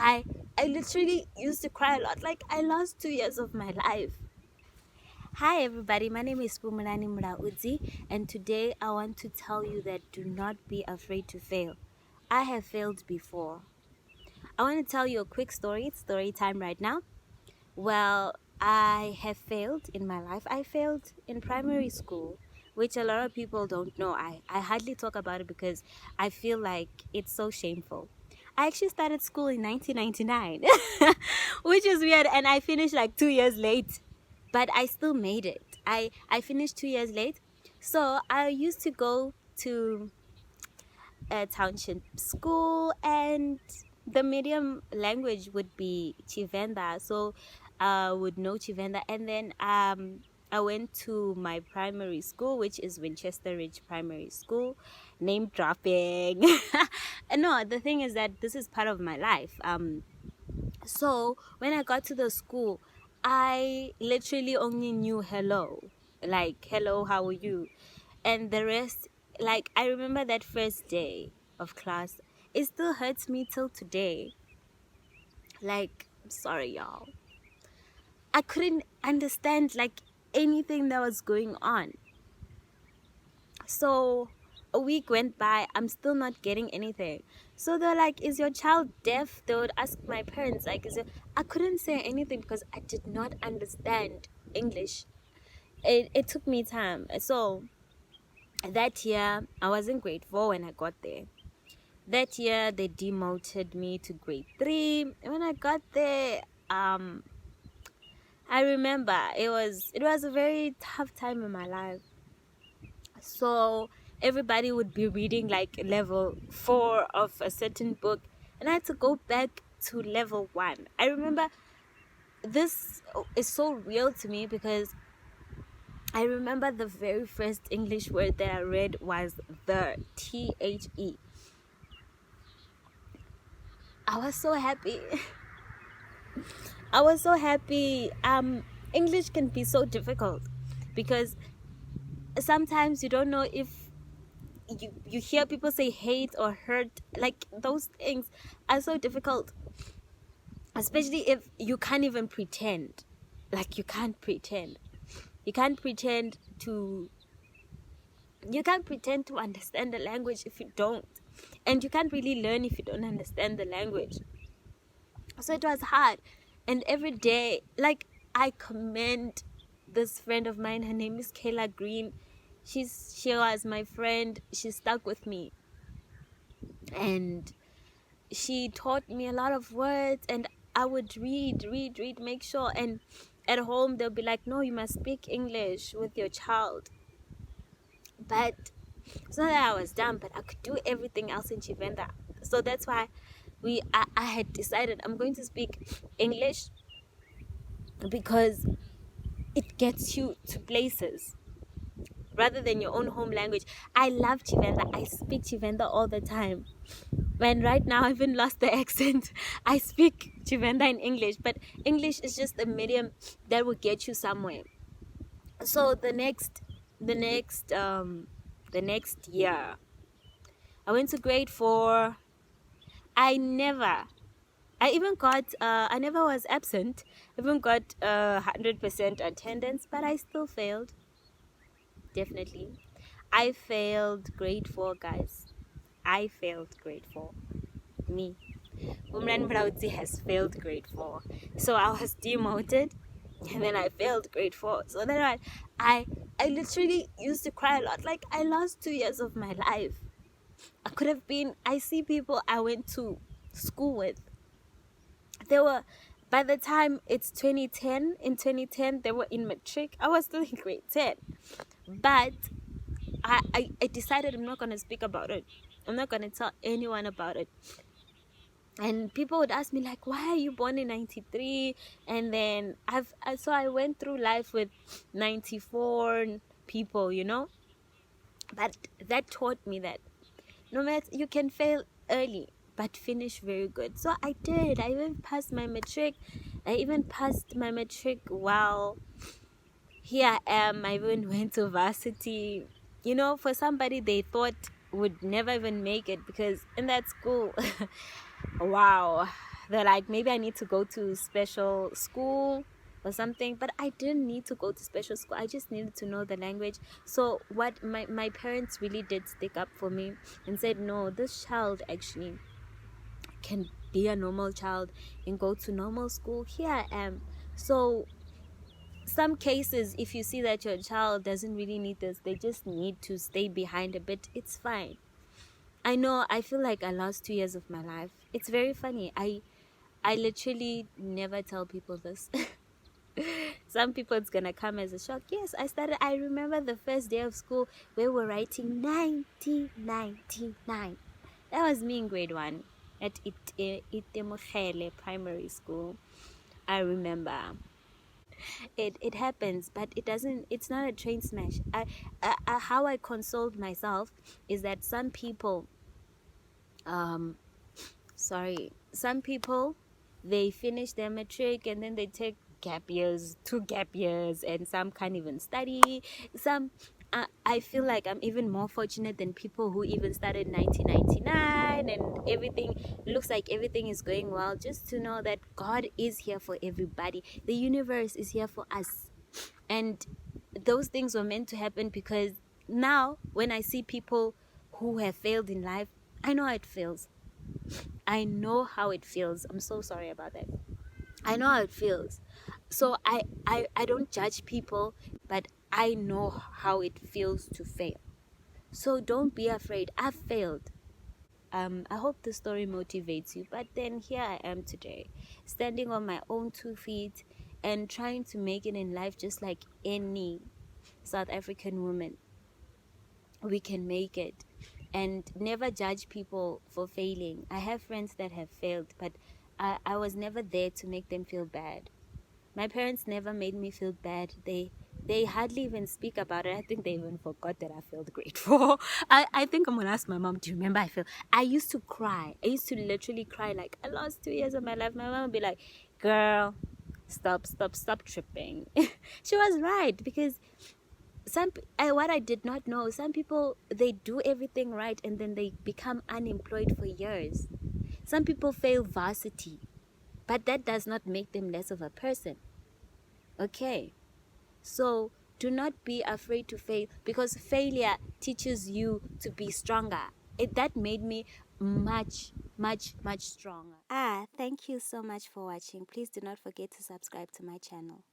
I I literally used to cry a lot. Like, I lost 2 years of my life. Hi everybody, my name is Pumalani Muraudzi, and today I want to tell you that do not be afraid to fail. I have failed before. I want to tell you a quick story. It's story time right now. Well, I have failed in my life. I failed in primary school, which a lot of people don't know. I hardly talk about it because I feel like it's so shameful. I actually started school in 1999, which is weird, and I finished like 2 years late, but I still made it. I finished 2 years late. So I used to go to a township school, and the medium language would be Chivenda. So I would know Chivenda, and then I went to my primary school, which is Winchester Ridge Primary School. Name dropping. No, the thing is that this is part of my life. So when I got to the school, I literally only knew hello, like hello, how are you, and the rest. Like, I remember that first day of class. It still hurts me till today. Like, I'm sorry, y'all. I couldn't understand like anything that was going on. So a week went by, I'm still not getting anything. So they're like, is your child deaf? They would ask my parents, like, I couldn't say anything because I did not understand English. It took me time. So that year, I was in grade 4 when I got there. That year, they demoted me to grade 3. When I got there, I remember it was a very tough time in my life. So everybody would be reading like level 4 of a certain book, and I had to go back to level 1. I remember this is so real to me because I remember the very first English word that I read was the THE. I was so happy. I was so happy. English can be so difficult because sometimes you don't know if you hear people say hate or hurt. Like, those things are so difficult, especially if you can't even pretend. Like, you can't pretend. You can't pretend to understand the language if you don't, and you can't really learn if you don't understand the language. So it was hard, and every day, like, I commend this friend of mine. Her name is Kayla Green. She was my friend. She stuck with me, and she taught me a lot of words, and I would read, make sure. And at home they'll be like, no, you must speak English with your child. But it's not that I was dumb, but I could do everything else in Chivenda. So that's why I had decided I'm going to speak English because it gets you to places rather than your own home language. I love Chivenda. I speak Chivenda all the time. When right now I even lost the accent. I speak Chivenda in English, but English is just a medium that will get you somewhere. So the next year, I went to grade 4. I never was absent. I even got 100% attendance, but I still failed. Definitely. I failed grade 4, guys. I failed grade 4. Me. Umran Braudzi has failed grade 4. So I was demoted, and then I failed grade 4. So then I literally used to cry a lot. Like, I lost 2 years of my life. I see people I went to school with. By the time it's 2010, in 2010, they were in matric. I was still in grade 10. But I decided I'm not going to speak about it. I'm not going to tell anyone about it. And people would ask me, like, why are you born in 93? And then so I went through life with 94 people, But that taught me that no matter, you can fail early but finish very good. So I did. I even passed my matric. While here I am. I even went to varsity. For somebody they thought would never even make it, because in that school wow, they're like, maybe I need to go to special school or something, but I didn't need to go to special school. I just needed to know the language. So what my parents really did stick up for me and said, no, this child actually can be a normal child and go to normal school. Here I am. So some cases, if you see that your child doesn't really need this, they just need to stay behind a bit, it's fine. I know, I feel like I lost 2 years of my life. It's very funny. I literally never tell people this. Some people, it's gonna come as a shock. Yes, I remember the first day of school, we were writing 1999. That was me in grade 1 at Itemogele Primary School. I remember. It happens, but it's not a train smash. How I consoled myself is that some people, some people, they finish their matric and then they take gap years, 2 gap years, and some can't even study. Some, I feel like I'm even more fortunate than people who even started 1999 and everything looks like everything is going well. Just to know that God is here for everybody. The universe is here for us. And those things were meant to happen, because now when I see people who have failed in life, I know how it feels. I know how it feels. I'm so sorry about that. I know how it feels. So I don't judge people, but I know how it feels to fail. So don't be afraid. I've failed. I hope the story motivates you. But then here I am today, standing on my own 2 feet and trying to make it in life just like any South African woman. We can make it. And never judge people for failing. I have friends that have failed, but I was never there to make them feel bad. My parents never made me feel bad. They hardly even speak about it. I think they even forgot that I failed grade 4. I think I'm gonna ask my mom, do you remember I failed? I used to cry. I used to literally cry like I lost 2 years of my life. My mom would be like, girl, stop tripping. She was right, because what I did not know, some people, they do everything right and then they become unemployed for years. Some people fail varsity, but that does not make them less of a person. Okay, so do not be afraid to fail, because failure teaches you to be stronger. That made me much stronger. Thank you so much for watching. Please do not forget to subscribe to my channel.